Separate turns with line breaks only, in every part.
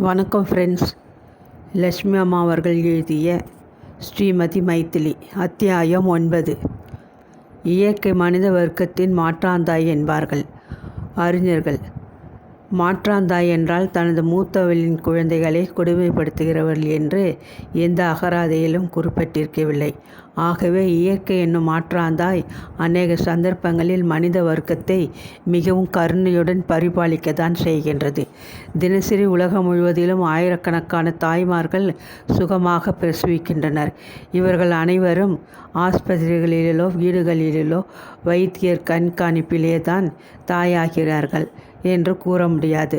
வணக்கம் ஃப்ரெண்ட்ஸ். லட்சுமி அம்மா அவர்கள் எழுதிய ஸ்ரீமதி மைதிலி அத்தியாயம் 9. இயற்கை மனித வர்க்கத்தின் மாற்றாந்தாய் என்பார்கள் அறிஞர்கள். மாற்றாந்தாய் என்றால் தனது மூத்தவளின் குழந்தைகளை கொடுமைப்படுத்துகிறவர்கள் என்று எந்த அகராதியிலும் குறிப்பிட்டிருக்கவில்லை. ஆகவே இயற்கை என்னும் மாற்றாந்தாய் அநேக சந்தர்ப்பங்களில் மனித வர்க்கத்தை மிகவும் கருணையுடன் பரிபாலிக்கத்தான் செய்கின்றது. தினசரி உலகம் முழுவதிலும் ஆயிரக்கணக்கான தாய்மார்கள் சுகமாக பிரசவிக்கின்றனர். இவர்கள் அனைவரும் ஆஸ்பத்திரிகளிலோ வீடுகளிலோ வைத்தியர் கண்காணிப்பிலே தான் தாயாகிறார்கள் என்று கூற முடியாது.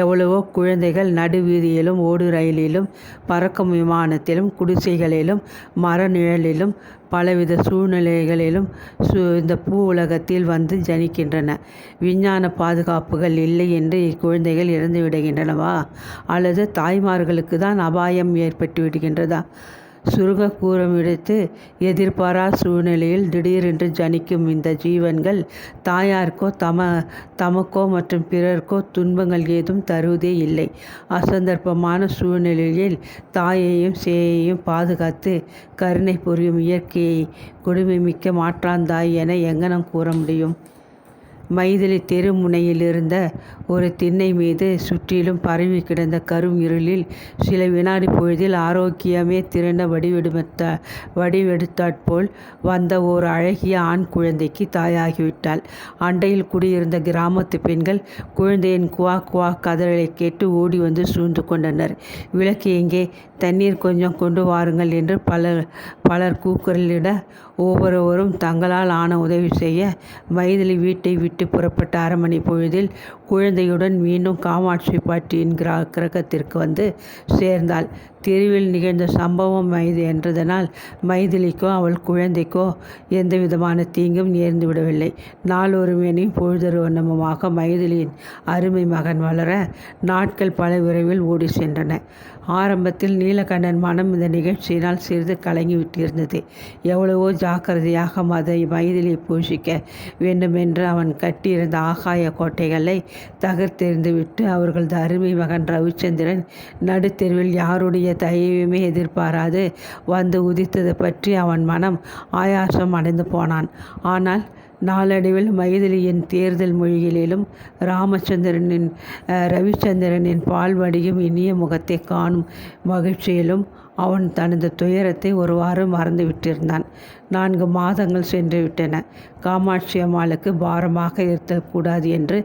எவ்வளவோ குழந்தைகள் நடுவீதியிலும் ஓடு ரயிலிலும் பறக்கும் விமானத்திலும் குடிசைகளிலும் மர நிழலிலும் பலவித சூழ்நிலைகளிலும் இந்த பூ உலகத்தில் வந்து ஜனிக்கின்றன. விஞ்ஞான பாதுகாப்புகள் இல்லை என்று இக்குழந்தைகள் இறந்து விடுகின்றனவா, அல்லது தாய்மார்களுக்கு தான் அபாயம் ஏற்பட்டு விடுகின்றதா? சுருக கூறமிடத்து எதிர்பாரா சூழ்நிலையில் திடீரென்று ஜனிக்கும் இந்த ஜீவன்கள் தாயாருக்கோ தமக்கோ மற்றும் பிறர்க்கோ துன்பங்கள் ஏதும் தருவதே இல்லை. அசந்தர்ப்பமான சூழ்நிலையில் தாயையும் சேயையும் பாதுகாத்து கருணை புரியும் இயற்கையை கொடுமைமிக்க மாற்றாந்தாய் என எங்கனம் கூற முடியும்? மைதிலி தெரு முனையில் இருந்த ஒரு திண்ணை மீது சுற்றிலும் பரவி கிடந்த கரும் இருளில் சில வினாடி பொழுதில் ஆரோக்கியமே திரண்ட வடிவெடுத்தாற்போல் வந்த ஓர் அழகிய ஆண் குழந்தைக்கு தாயாகிவிட்டாள். அண்டையில் குடியிருந்த கிராமத்து பெண்கள் குழந்தையின் குவா குவா கதறலை கேட்டு ஓடி வந்து சூழ்ந்து கொண்டனர். விளக்கு எங்கே, தண்ணீர் கொஞ்சம் கொண்டு வாருங்கள் என்று பலர் கூக்குரலிட ஒவ்வொருவரும் தங்களால் ஆன உதவி செய்ய மைதிலி வீட்டை விட்டு புறப்பட்ட அரை மணி பொழுதில் குழந்தையுடன் மீண்டும் காமாட்சி பாட்டியின் கிரகத்திற்கு வந்து சேர்ந்தாள். தெருவில் நிகழ்ந்த சம்பவம் என்றதனால் மைதிலிக்கோ அவள் குழந்தைக்கோ எந்த விதமான தீங்கும் நேர்ந்து விடவில்லை. நாளொரு மேனியும் பொழுதொரு வண்ணமுமாக மைதிலியின் அருமை மகன் வளர நாட்கள் பல விரைவில் ஓடி சென்றன. ஆரம்பத்தில் நீலகண்டன் மனம் இந்த நிகழ்ச்சியினால் சிறிது கலங்கிவிட்டிருந்தது. எவ்வளவோ ஜாக்கிரதையாக மைதிலியை போஷிக்க வேண்டுமென்று அவன் கட்டியிருந்த ஆகாய கோட்டைகளை தகர்த்தெறிந்துவிட்டு அவர்களது அருமை மகன் ரவிச்சந்திரன் நடுத்தெருவில் யாருடைய தயவுமே எதிர்பாராது வந்து உதித்தது பற்றி அவன் மனம் ஆயாசம் அடைந்து போனான். ஆனால் நாளடைவில் மைதிலியின் தேர்தல் மொழிகளிலும் ரவிச்சந்திரனின் பால்வடியும் இனிய முகத்தை காணும் மகிழ்ச்சியிலும் அவன் தனது துயரத்தை ஒருவாறு மறந்துவிட்டிருந்தான். 4 மாதங்கள் சென்று விட்டன. காமாட்சி அம்மாளுக்கு பாரமாக இருக்கக்கூடாது என்று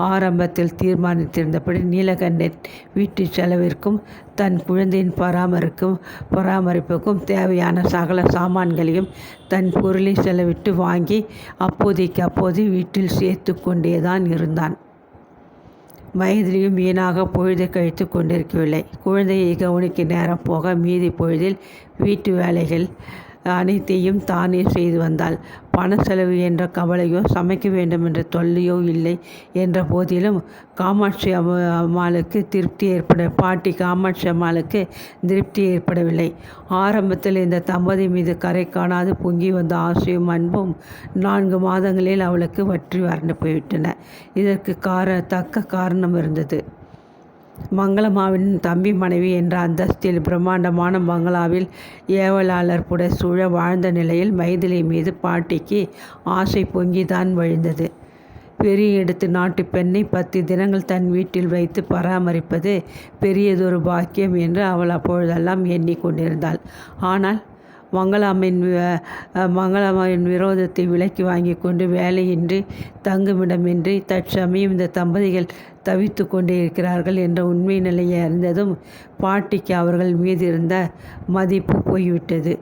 ஆரம்பத்தில் தீர்மானித்திருந்தபடி நீலகண்டன் வீட்டு செலவிற்கும் தன் குழந்தையின் பராமரிப்புக்கும் தேவையான சகல சாமான்களையும் தன் பொருளை செலவிட்டு வாங்கி அப்போது வீட்டில் சேர்த்து கொண்டேதான் இருந்தான். மைதிலியும் வீணாக பொழுதை கழித்து கொண்டிருக்கவில்லை. குழந்தையை கவனிக்க நேரம் போக மீதி பொழுதில் வீட்டு வேலைகள் அனைத்தையும் தானே செய்து வந்தாள். பண செலவு என்ற கவலையோ சமைக்க வேண்டும் என்ற தொல்லையோ இல்லை என்ற போதிலும் காமாட்சி அம்மாளுக்கு திருப்தி ஏற்படவில்லை. ஆரம்பத்தில் இந்த தம்பதி மீது கரை காணாது பொங்கி வந்த ஆசையும் அன்பும் 4 மாதங்களில் அவளுக்கு வற்றி வறண்டு போய்விட்டன. இதற்கு தக்க காரணம் இருந்தது. மங்களம்மாவின் தம்பி மனைவி என்ற அந்தஸ்தில் பிரம்மாண்டமான பங்களாவில் ஏவலாளர் புடைசூழ வாழ்ந்த நிலையில் மைதிலி மீது பாட்டிக்கு ஆசை பொங்கிதான் வழிந்தது. பெரிய எடுத்து நாட்டு பெண்ணை 10 தினங்கள் தன் வீட்டில் வைத்து பராமரிப்பது பெரியதொரு பாக்கியம் என்று அவள் அப்பொழுதெல்லாம் எண்ணிக்கொண்டிருந்தாள். ஆனால் மங்களம்மாவின் விரோதத்தை விலக்கி வாங்கி கொண்டு வேலையின்றி தங்குமிடமின்றி தற்சமயம் இந்த தம்பதிகள் தவித்து கொண்டே இருக்கிறார்கள் என்ற உண்மை நிலையை அறிந்ததும் பாட்டிக்கு அவர்கள் மீது இருந்த மதிப்பு போய்விட்டது.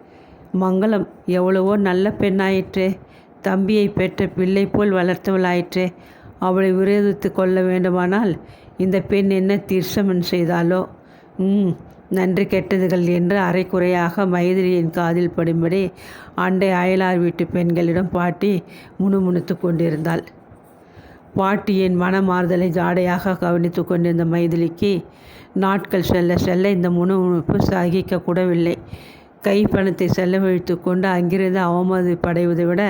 மங்களம் எவ்வளவோ நல்ல பெண்ணாயிற்றே, தம்பியை பெற்ற பிள்ளை போல் வளர்த்தவளாயிற்றே, அவளை விரோதித்து கொள்ள வேண்டுமானால் இந்த பெண் என்ன தீர்சமன் செய்தாலோ, நன்றி கெட்டதுகள் என்று அரைக்குறையாக மைதிலியின் காதில் படும்படி அண்டை அயலார் வீட்டு பெண்களிடம் பாட்டி முணுமுணுத்து கொண்டிருந்தாள். பாட்டியின் மனமாறுதலை ஜாடையாக கவனித்து கொண்டிருந்த மைதிலிக்கு நாட்கள் செல்ல செல்ல இந்த முணுமுணுப்பு சகிக்கக்கூடவில்லை. கைப்பணத்தை செலவழித்து கொண்டு அங்கிருந்து அவமதிப்படைவதை விட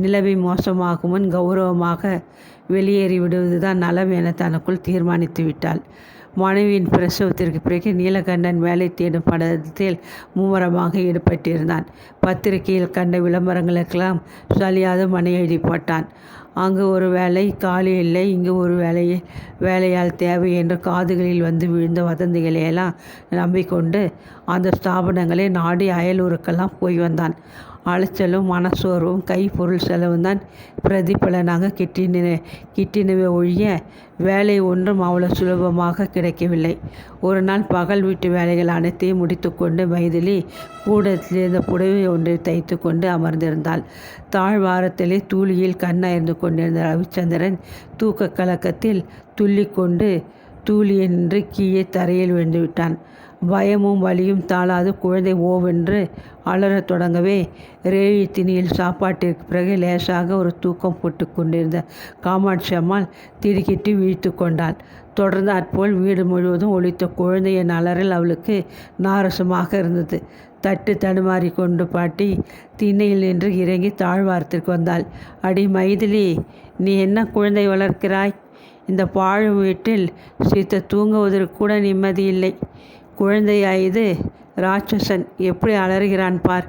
நிலைமை மோசமாகும் முன் கௌரவமாக வெளியேறி விடுவதுதான் நலம் என தனக்குள் தீர்மானித்து விட்டாள். மனைவியின் பிரசவத்திற்கு பிறகு நீலகண்டன் வேலை தேடும் படத்தில் மும்முரமாக ஈடுபட்டிருந்தான். பத்திரிகையில் கண்ட விளம்பரங்களுக்கெல்லாம் சலியாது மணி எழுதி போட்டான். அங்கு ஒரு வேலை காலி இல்லை, இங்கு ஒரு வேலையால் தேவை என்று காதுகளில் வந்து விழுந்த வதந்திகளையெல்லாம் நம்பிக்கொண்டு அந்த ஸ்தாபனங்களை நாடி அயலூருக்கெல்லாம் போய் வந்தான். அலைச்சலும் மனசோர்வும் கைப்பொருள் செலவும் தான் பிரதிபலனாக கிட்டினவே ஒழிய வேலை ஒன்றும் அவ்வளோ சுலபமாக கிடைக்கவில்லை. ஒரு நாள் பகல் வீட்டு வேலைகள் அனைத்தையும் முடித்து கொண்டு மைதிலி கூடத்திலிருந்த புடவை ஒன்றை தைத்து கொண்டு அமர்ந்திருந்தாள். தாழ்வாரத்திலே தூளியில் கண்ணயர்ந்து கொண்டிருந்த ரவிச்சந்திரன் தூக்க கலக்கத்தில் துள்ளிக்கொண்டு தூளியின்றி கீழே தரையில் விழுந்து விட்டான். பயமும் வலியும் தாளாது குழந்தை ஓவென்று அலறத் தொடங்கவே ரேழி திணியில் சாப்பாட்டிற்கு பிறகு லேசாக ஒரு தூக்கம் போட்டு கொண்டிருந்த காமாட்சி அம்மாள் திடுக்கிட்டு விழித்து கொண்டாள். தொடர்ந்து அற்போல் வீடு முழுவதும் ஒலித்த குழந்தையின் அலறல் அவளுக்கு நாரசமாக இருந்தது. தட்டு தடுமாறி கொண்டு பாட்டி திண்ணையில் நின்று இறங்கி தாழ்வாரத்திற்கு வந்தாள். அடி மைதிலி, நீ என்ன குழந்தை வளர்க்கிறாய்? இந்த பாழ் வீட்டில் சித்த தூங்குவதற்கு கூட நிம்மதி இல்லை. குழந்தையாயுது ராட்சசன் எப்படி அலறுகிறான் பார்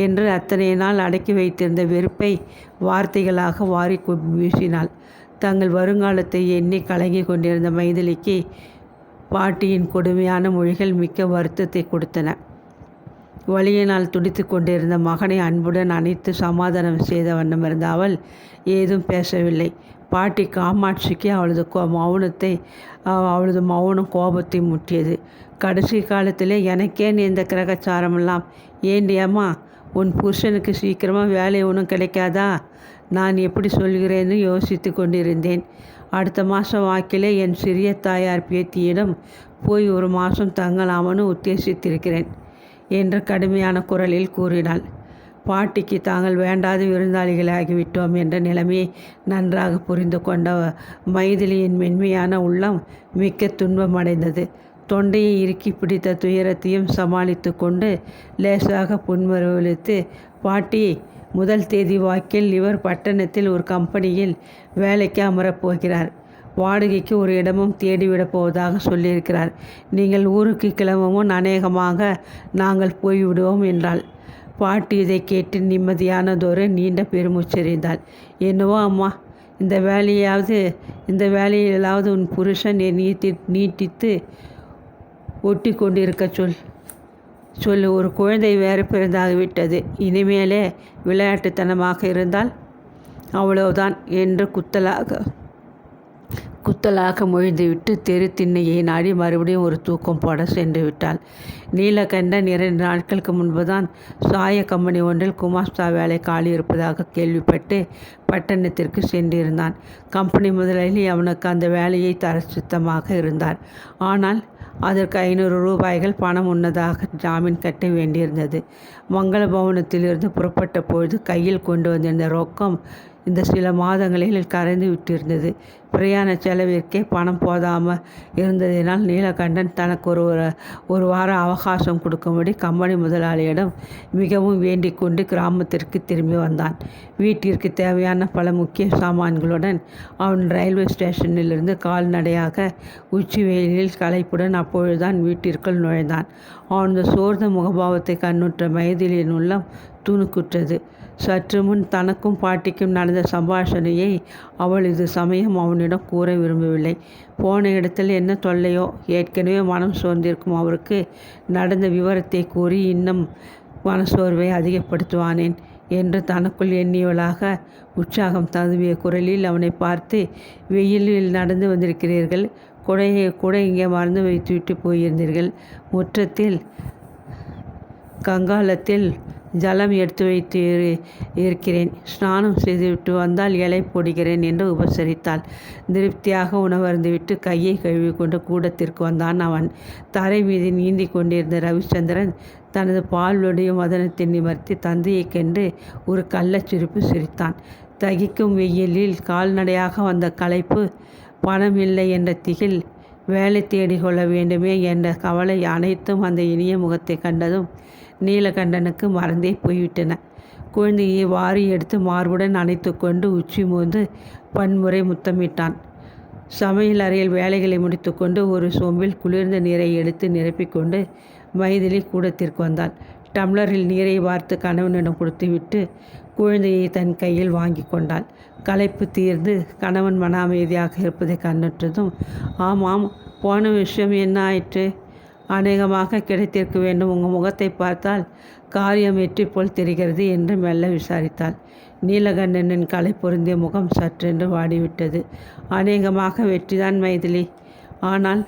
என்று அத்தனை நாள் அடக்கி வைத்திருந்த வெறுப்பை வார்த்தைகளாக வாரி வீசினாள். தங்கள் வருங்காலத்தை எண்ணி கலங்கி கொண்டிருந்த மைதிலிக்கு பாட்டியின் கொடுமையான மொழிகள் மிக்க வருத்தத்தை கொடுத்தன. வலியினால் துடித்து கொண்டிருந்த மகனை அன்புடன் அணைத்து சமாதானம் செய்த வண்ணம் இருந்த அவள் ஏதும் பேசவில்லை. பாட்டி காமாட்சிக்கு அவளது மௌனம் கோபத்தை முற்றியது. கடைசி காலத்திலே எனக்கேன் இந்த கிரகச்சாரமெல்லாம்? ஏண்டி அம்மா, உன் புருஷனுக்கு சீக்கிரமாக வேலை ஒன்றும் கிடைக்காதா? நான் எப்படி சொல்கிறேன்னு யோசித்து கொண்டிருந்தேன். அடுத்த மாதம் வாக்கிலே என் சிறிய தாயார் பேத்தியிடம் போய் ஒரு மாதம் தங்கலாமனு உத்தேசித்திருக்கிறேன் என்று கடுமையான குரலில் கூறினாள். பாட்டிக்கு தாங்கள் வேண்டாத விருந்தாளிகளாகிவிட்டோம் என்ற நிலைமையை நன்றாக புரிந்து கொண்ட மைதிலியின் மென்மையான உள்ளம் மிக்க துன்பமடைந்தது. தொண்டையை இறுக்கி பிடித்த துயரத்தையும் சமாளித்து கொண்டு லேசாக புன்முறுவலித்து, பாட்டி, முதல் தேதி வாக்கில் இவர் பட்டணத்தில் ஒரு கம்பெனியில் வேலைக்கு அமரப் போகிறார். வாடகைக்கு ஒரு இடமும் தேடிவிடப் போவதாக சொல்லியிருக்கிறார். நீங்கள் ஊருக்கு கிளம்பவும் அநேகமாக நாங்கள் போய்விடுவோம் என்றாள். பாட்டி இதை கேட்டு நிம்மதியானதொரு நீண்ட பெருமூச்செறிந்தாள். என்னவோ அம்மா, இந்த வேலையிலாவது உன் புருஷன் நீட்டித்து ஒட்டி கொண்டிருக்க சொல்லு. ஒரு குழந்தை வேறு பிறந்தாகிவிட்டது. இனிமேலே விளையாட்டுத்தனமாக இருந்தால் அவ்வளவுதான் என்று குத்தலாக மொழிந்துவிட்டு தெரு திண்ணையை நாடி மறுபடியும் ஒரு தூக்கம் போட சென்று விட்டாள். நீலகண்டன் 2 நாட்களுக்கு முன்புதான் சாய கம்பெனி ஒன்றில் குமாஸ்தா வேலை காலி இருப்பதாக கேள்விப்பட்டு பட்டணத்திற்கு சென்றிருந்தான். கம்பெனி முதலாளி அவனுக்கு அந்த வேலையை தர சித்தமாக இருந்தார். ஆனால் அதற்கு 500 ரூபாய்கள் பணம் முன்னதாக ஜாமீன் கட்ட வேண்டியிருந்தது. மங்கள பவனத்திலிருந்து புறப்பட்ட பொழுது கையில் கொண்டு வந்திருந்த ரொக்கம் இந்த சில மாதங்களில் கரைந்து விட்டிருந்தது. பிரயாண செலவிற்கே பணம் போதாமல் இருந்ததினால் நீலகண்டன் தனக்கு ஒரு வார அவகாசம் கொடுக்கும்படி கம்பெனி முதலாளியிடம் மிகவும் வேண்டிக் கொண்டு கிராமத்திற்கு திரும்பி வந்தான். வீட்டிற்கு தேவையான பல முக்கிய சாமான்களுடன் அவன் ரயில்வே ஸ்டேஷனிலிருந்து கால்நடையாக உச்சி வெயிலில் களைப்புடன் அப்பொழுதுதான் வீட்டிற்குள் நுழைந்தான். அவனது சோர்ந்த முகபாவத்தை கண்ணுற்ற மைதிலியின் உள்ளம் துணுக்குற்றது. சற்று முன் தனக்கும் பாட்டிக்கும் நடந்த சம்பாஷணையை அவள் இது சமயம் அவனிடம் கூற விரும்பவில்லை. போன இடத்தில் என்ன தொல்லையோ, ஏற்கனவே மனம் சோர்ந்திருக்கும் அவருக்கு நடந்த விவரத்தை கூறி இன்னும் மனசோர்வை அதிகப்படுத்துவானேன் என்று தனக்குள் எண்ணியவளாக உற்சாகம் ததுவிய குரலில் அவனை பார்த்து, வெயிலில் நடந்து வந்திருக்கிறீர்கள், குடை இங்கே மறந்து வைத்துவிட்டு போயிருந்தீர்கள். முற்றத்தில் கங்காளத்தில் ஜலம் எடுத்து வைத்து இருக்கிறேன். ஸ்நானம் செய்துவிட்டு வந்தால் இலை போடுகிறேன் என்று உபசரித்தாள். திருப்தியாக உணவருந்துவிட்டு கையை கழுவி கொண்டு கூடத்திற்கு வந்தான் அவன். தரை மீது நீந்தி கொண்டிருந்த ரவிச்சந்திரன் தனது பால்வடியும் வதனத்தை நிமர்த்தி தந்தையை கண்டு ஒரு கள்ளச்சிரிப்பு சிரித்தான். தகிக்கும் வெயிலில் கால்நடையாக வந்த களைப்பு, பணம் இல்லை என்ற திகில், வேலை தேடிக்கொள்ள வேண்டுமே என்ற கவலை அனைத்தும் அந்த இனிய முகத்தை கண்டதும் நீலகண்டனுக்கு மறந்தே போய்விட்டன. குழந்தையை வாரி எடுத்து மார்புடன் அணைத்து கொண்டு உச்சி மோந்து பன்முறை முத்தமிட்டான். சமையல் அறையில் வேலைகளை முடித்துக்கொண்டு ஒரு சொம்பில் குளிர்ந்த நீரை எடுத்து நிரப்பிக்கொண்டு மைதிலி கூடத்திற்கு வந்தாள். டம்ளரில் நீரை வார்த்து கணவனிடம் கொடுத்துவிட்டு குழந்தையை தன் கையில் வாங்கி கொண்டாள். களைப்பு தீர்ந்து கணவன் மன அமைதியாக இருப்பதை கண்ணுற்றதும், ஆமாம், போன விஷயம் என்ன ஆயிற்று? அநேகமாக கிடைத்திருக்க வேண்டும். உங்கள் முகத்தை பார்த்தால் காரியம் வெற்றி போல் தெரிகிறது என்று மெல்ல விசாரித்தாள். நீலகண்டனின் களை பொருந்திய முகம் சற்றென்று வாடிவிட்டது. அநேகமாக வெற்றிதான் மைதிலி, ஆனால்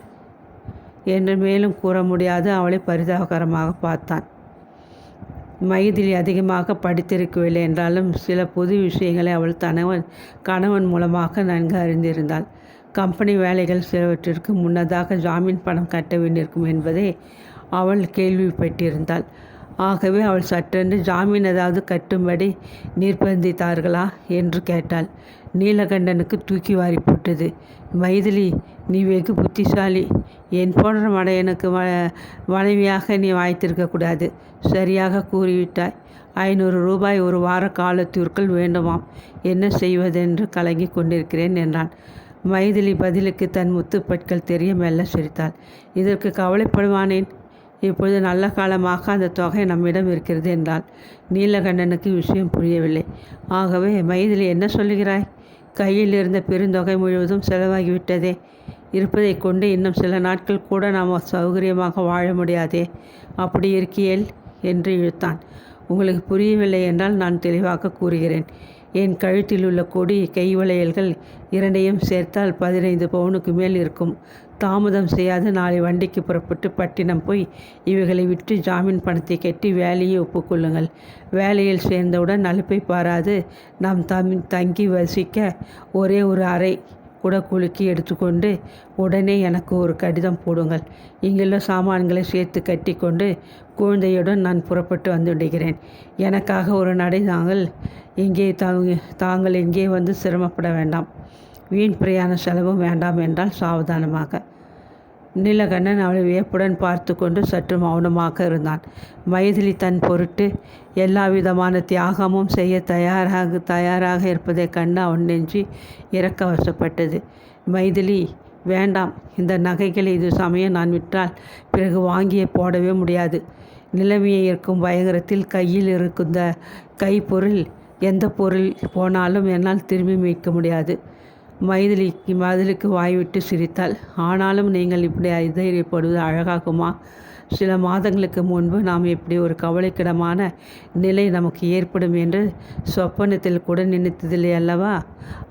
என்று மேலும் கூற முடியாது அவளை பரிதாபகரமாக பார்த்தான். மைதிலி அதிகமாக படித்திருக்கவில்லை என்றாலும் சில பொது விஷயங்களை அவள் கணவன் மூலமாக நன்கு அறிந்திருந்தாள். கம்பெனி வேலைகள் சிலவற்றிற்கு முன்னதாக ஜாமீன் பணம் கட்ட வேண்டியிருக்கும் என்பதை அவள் கேள்விப்பட்டிருந்தாள். ஆகவே அவள் சற்றென்று ஜாமீன் ஏதாவது கட்டும்படி நிர்பந்தித்தார்களா என்று கேட்டாள். நீலகண்டனுக்கு தூக்கி வாரி போட்டது. மைதிலி, நீ வெகு புத்திசாலி. என் போன்ற மடையனுக்கு மனைவியாக நீ வாய்த்திருக்கக்கூடாது. சரியாக கூறிவிட்டாய். 500 ரூபாய் ஒரு வார காலத்திற்குள் வேண்டுமாம். என்ன செய்வதென்று கலங்கி கொண்டிருக்கிறேன் என்றான். மைதிலி பதிலுக்கு தன் முத்துப்பற்கள் தெரிய மெல்ல சிரித்தாள். இதற்கு கவலைப்படுவானேன்? இப்பொழுது நல்ல காலமாக அந்த தொகை நம்மிடம் இருக்கிறது என்றாள். நீலகண்டனுக்கு விஷயம் புரியவில்லை. ஆகவே மைதிலி, என்ன சொல்லுகிறாய்? கையில் இருந்த பெருந்தொகை முழுவதும் செலவாகிவிட்டதே. இருப்பதை கொண்டு இன்னும் சில நாட்கள் கூட நாம் சௌகரியமாக வாழ முடியாதே. அப்படி இருக்கியேல் என்று இழுத்தான். உங்களுக்கு புரியவில்லை என்றால் நான் தெளிவாக கூறுகிறேன். என் கழுத்தில் உள்ள கொடி, கை வளையல்கள் இரண்டையும் சேர்த்தால் 15 பவுனுக்கு மேல் இருக்கும். தாமதம் செய்யாது நாளை வண்டிக்கு புறப்பட்டு பட்டினம் போய் இவைகளை விற்று ஜாமீன் பணத்தை கட்டி வேலையை ஒப்புக்கொள்ளுங்கள். வேலையில் சேர்ந்தவுடன் அலுப்பை பாராது நாம் தங்கி வசிக்க ஒரே ஒரு அறை குடக்குலுக்கி எடுத்துக்கொண்டு உடனே எனக்கு ஒரு கடிதம் போடுங்கள். இங்குள்ள சாமான்களை சேர்த்து கட்டி கொண்டு குழந்தையுடன் நான் புறப்பட்டு வந்துவிடுகிறேன். எனக்காக ஒரு நடை தாங்கள் இங்கே வந்து சிரமப்பட வேண்டாம். வீண் பிரயாண செலவும் வேண்டாம் என்றால் சாவதானமாக. நீலகண்டன் அவளை வியப்புடன் பார்த்து கொண்டு சற்று மௌனமாக இருந்தான். மைதிலி தன் பொருட்டு எல்லா விதமான தியாகமும் செய்ய தயாராக இருப்பதை கண்டு அவன் நெஞ்சு இறக்க வசப்பட்டது. மைதிலி, வேண்டாம். இந்த நகைகளை இது சமயம் நான் விற்றால் பிறகு வாங்கியே போடவே முடியாது. நிலைமையை இருக்கும் பயங்கரத்தில் கையில் இருக்குந்த கைப்பொருள் எந்த பொருள் போனாலும் என்னால் திரும்பி மீட்க முடியாது. மைதிலிக்கு வாய்விட்டு சிரித்தாள். ஆனாலும் நீங்கள் இப்படி ஐதைரியப்படுவது அழகாகுமா? சில மாதங்களுக்கு முன்பு நாம் இப்படி ஒரு கவலைக்கிடமான நிலை நமக்கு ஏற்படும் என்று சொப்பனத்தில் கூட நினைத்ததில்லை அல்லவா?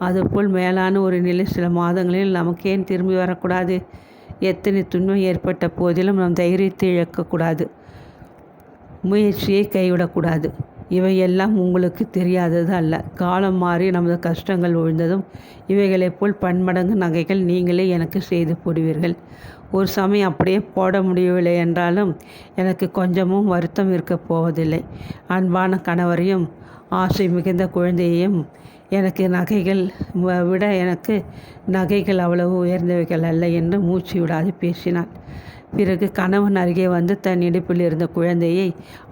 அதுபோல் மேலான ஒரு நிலை சில மாதங்களில் நமக்கு ஏன் திரும்பி வரக்கூடாது? எத்தனை துன்பம் ஏற்பட்ட போதிலும் நம் தைரியத்தை இழக்கக்கூடாது. முயற்சியை கைவிடக்கூடாது. இவையெல்லாம் உங்களுக்கு தெரியாதது அல்ல. காலம் மாறி நமது கஷ்டங்கள் ஒழிந்ததும் இவைகளைப் போல் பன்மடங்கு நகைகள் நீங்களே எனக்கு செய்து போடுவீர்கள். ஒரு சமயம் அப்படியே போட முடியவில்லை என்றாலும் எனக்கு கொஞ்சமும் வருத்தம் இருக்கப் போவதில்லை. அன்பான கணவரையும் ஆசை மிகுந்த குழந்தையையும் எனக்கு நகைகள் அவ்வளவு உயர்ந்தவைகள் அல்ல என்று மூச்சு விடாது பேசினாள். பிறகு கணவன் அருகே வந்து தன் இடுப்பில் இருந்த குழந்தையை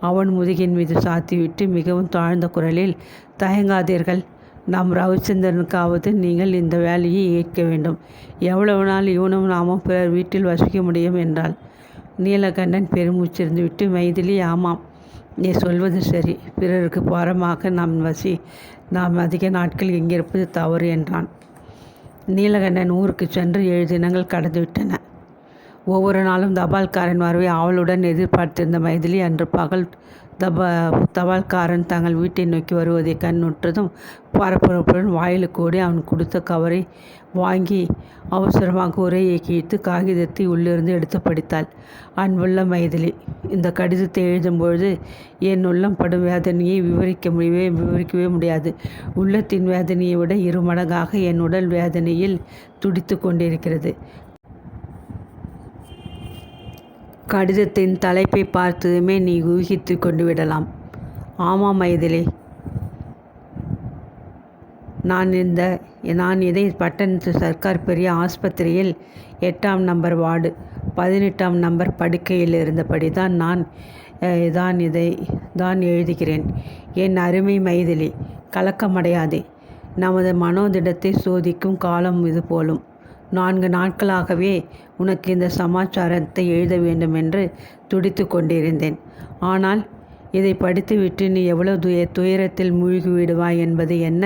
அவன் முதுகின் மீது சாத்திவிட்டு மிகவும் தாழ்ந்த குரலில், தயங்காதீர்கள். நம் ரவிச்சந்திரனுக்காவது நீங்கள் இந்த வேலையை ஏற்க வேண்டும். எவ்வளவு நாள் இவனும் நாமும் பிறர் வீட்டில் வசிக்க முடியும் என்றாள். நீலகண்டன் பெருமூச்சிருந்து விட்டு, மைதிலி, ஆமாம், நீ சொல்வது சரி. பிறருக்கு பாரமாக நாம் அதிக நாட்கள் இங்கிருப்பது தவறு என்றான். நீலகண்டன் ஊருக்கு சென்று 7 தினங்கள் கடந்துவிட்டன. ஒவ்வொரு நாளும் தபால்காரன் வரவை ஆவலுடன் எதிர்பார்த்திருந்த மைதிலி அன்று பகல் தபால்காரன் தங்கள் வீட்டை நோக்கி வருவதை கண்ணுற்றதும் பரபரப்புடன் வாயிலுக்கு ஓடி அவன் கொடுத்த கவரை வாங்கி அவசரமாக உரையை கிழித்து காகிதத்தை உள்ளிருந்து எடுத்து படித்தாள். அன்புள்ள மைதிலி, இந்த கடிதத்தை எழுதும்பொழுது என் உள்ளம் படும் வேதனையை விவரிக்கவே முடியாது. உள்ளத்தின் வேதனையை விட 2 மடங்காக என் உடல் வேதனையில் துடித்து கொண்டிருக்கிறது. கடிதத்தின் தலைப்பை பார்த்ததுமே நீ ஊகித்து கொண்டு விடலாம். ஆமாம் மைதிலி, நான் இதை பட்டணத்து சர்க்கார் பெரிய ஆஸ்பத்திரியில் 8ஆம் நம்பர் வார்டு 18ஆம் நம்பர் படுக்கையில் இருந்தபடி தான் எழுதுகிறேன். என் அருமை மைதிலி, கலக்கமடையாதே. நமது மனோதிடத்தை சோதிக்கும் காலம் இது போலும். 4 நாட்களாகவே உனக்கு இந்த சமாச்சாரத்தை எழுத வேண்டுமென்று துடித்து கொண்டிருந்தேன். ஆனால் இதை படித்துவிட்டு நீ எவ்வளவு துயரத்தில் மூழ்கி விடுவாய் என்பது என்ன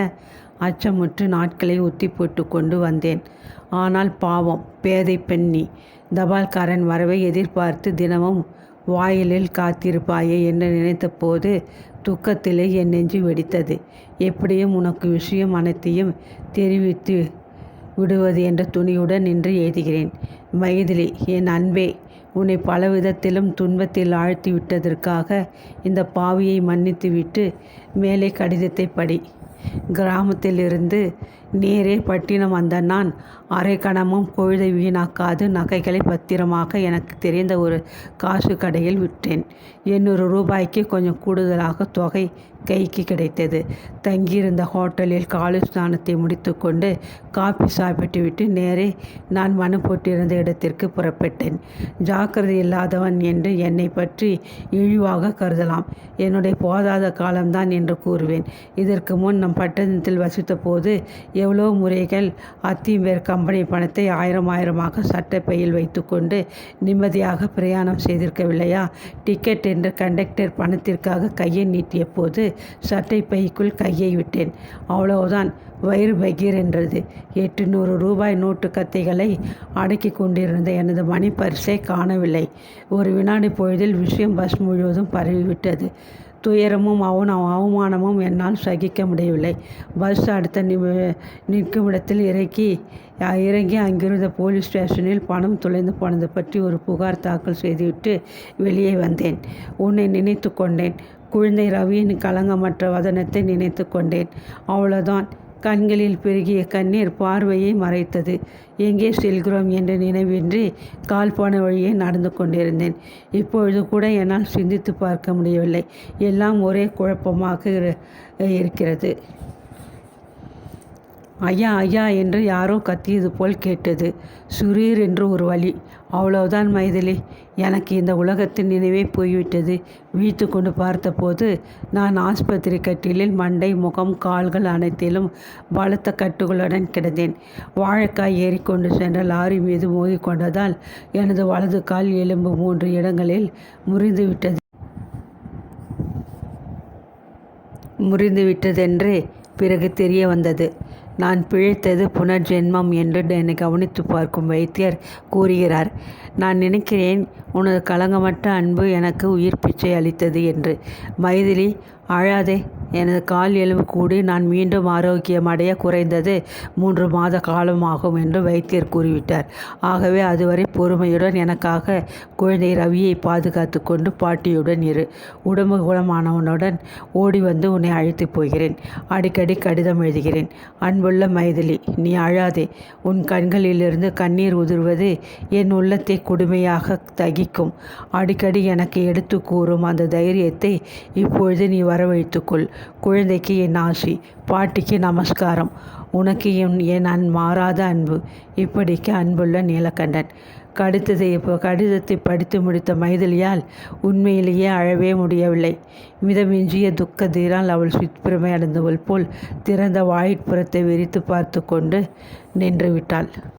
அச்சமுற்று நாட்களை ஒத்தி போட்டு கொண்டு வந்தேன். ஆனால் பாவம் பேதை பெண் நீ. தபால்காரன் வரவை எதிர்பார்த்து தினமும் வாயிலில் காத்திருப்பாயே என்று நினைத்தபோது துக்கத்திலே என் நெஞ்சு வெடித்தது. எப்படியும் உனக்கு விஷயம் அனைத்தையும் தெரிவித்து விடுவது என்ற துணியுடன் நின்று எழுதுகிறேன். மைதிலி, என் அன்பே, உன்னை பலவிதத்திலும் துன்பத்தில் ஆழ்த்தி விட்டதற்காக இந்த பாவியை மன்னித்துவிட்டு மேலே கடிதத்தை படி. கிராமத்திலிருந்து நேரே பட்டினம் வந்த நான் அரை கணமும் பொழுதை வீணாக்காது நகைகளை பத்திரமாக எனக்கு தெரிந்த ஒரு காசு கடையில் விட்டேன். 800 ரூபாய்க்கு கொஞ்சம் கூடுதலாக தொகை கைக்கு கிடைத்தது. தங்கியிருந்த ஹோட்டலில் காலை ஸ்நானத்தை முடித்து கொண்டு காபி சாப்பிட்டுவிட்டு நேரே நான் மனு போட்டிருந்த இடத்திற்கு புறப்பட்டேன். ஜாக்கிரதை இல்லாதவன் என்று என்னை பற்றி இழிவாக கருதலாம். என்னுடைய போதாத காலம்தான் என்று கூறுவேன். இதற்கு முன் நம் பட்டணத்தில் வசித்த போது எவ்வளோ முறைகள் அத்திம்பேர் கம்பெனி பணத்தை ஆயிரமாக சட்டைப்பையில் வைத்து கொண்டு நிம்மதியாக பிரயாணம் செய்திருக்கவில்லையா? டிக்கெட் என்று கண்டக்டர் பணத்திற்காக கையை நீட்டிய போது சட்டை பைக்குள் கையை விட்டேன். அவ்வளவுதான். வயிறு பகீர் என்றது. 800 ரூபாய் நோட்டு கத்தைகளை அடக்கி கொண்டிருந்த எனது மணி பரிசை காணவில்லை. ஒரு வினாடி பொழுதில் விஷயம் பஸ் முழுவதும் பரவிவிட்டது. துயரமும் அவமானமும் என்னால் சகிக்க முடியவில்லை. பஸ் அடுத்த நிற்கும் இடத்தில் இறங்கி அங்கிருந்த போலீஸ் ஸ்டேஷனில் பணம் தொலைந்து போனது பற்றி ஒரு புகார் தாக்கல் செய்துவிட்டு வெளியே வந்தேன். உன்னை நினைத்து கொண்டேன். குழந்தை ரவியின் களங்கமற்ற வதனத்தை நினைத்து கொண்டேன். அவ்வளோதான். கண்களில் பெருகிய கண்ணீர் பார்வையை மறைத்தது. எங்கே செல்கிறோம் என்ற நினைவின்றி கால் போன வழியே நடந்து கொண்டிருந்தேன். இப்பொழுது கூட என்னால் சிந்தித்து பார்க்க முடியவில்லை. எல்லாம் ஒரே குழப்பமாக இருக்கிறது. ஐயா ஐயா என்று யாரோ கத்தியது போல் கேட்டது. சுரீர் என்று ஒரு வலி. அவ்வளவுதான் மைதிலி. எனக்கு இந்த உலகத்தின் நினைவே போய்விட்டது. விழித்து கொண்டு பார்த்தபோது நான் ஆஸ்பத்திரி கட்டிலில் மண்டை, முகம், கால்கள் அனைத்திலும் பலத்த கட்டுகளுடன் கிடந்தேன். வாழைக்காய் ஏறிக்கொண்டு சென்ற லாரி மீது மோதிக்கொண்டதால் எனது வலது கால் எலும்பு 3 இடங்களில் முறிந்துவிட்டதென்று பிறகு தெரிய வந்தது. நான் பிழைத்தது புனர்ஜென்மம் என்று என்னை கவனித்து பார்க்கும் வைத்தியர் கூறுகிறார். நான் நினைக்கிறேன் உனது களங்கமற்ற அன்பு எனக்கு உயிர் பிச்சை அளித்தது என்று. மைதிலி, அழாதே. எனது கால் எலும்பு கூடி நான் மீண்டும் ஆரோக்கியம் அடைய குறைந்தது 3 மாத காலமாகும் என்று வைத்தியர் கூறிவிட்டார். ஆகவே அதுவரை பொறுமையுடன் எனக்காக குழந்தை ரவியை பாதுகாத்து கொண்டு பாட்டியுடன் இரு. உடம்பு குணமானவனுடன் ஓடி வந்து உன்னை அழைத்து போகிறேன். அடிக்கடி கடிதம் எழுதுகிறேன். அன்புள்ள மைதிலி, நீ அழாதே. உன் கண்களிலிருந்து கண்ணீர் உதிர்வது என் உள்ளத்தை கொடுமையாக தகிக்கும். அடிக்கடி எனக்கு எடுத்து கூறும் அந்த தைரியத்தை இப்பொழுது நீ வரவழைத்துக்கொள். குழந்தைக்கு என் ஆசி. பாட்டிக்கு நமஸ்காரம். உனக்கு என் மாறாத அன்பு. இப்படிக்கு அன்புள்ள நீலகண்டன். கடிதத்தை படித்து முடித்த மைதிலியால் உண்மையிலேயே அழவே முடியவில்லை. மிதமிஞ்சிய துக்கத்தினால் அவள் சிற்பிரமை அடைந்தவள் போல் திறந்த வாயிற்புறத்தை விரித்து பார்த்து கொண்டு நின்று விட்டாள்.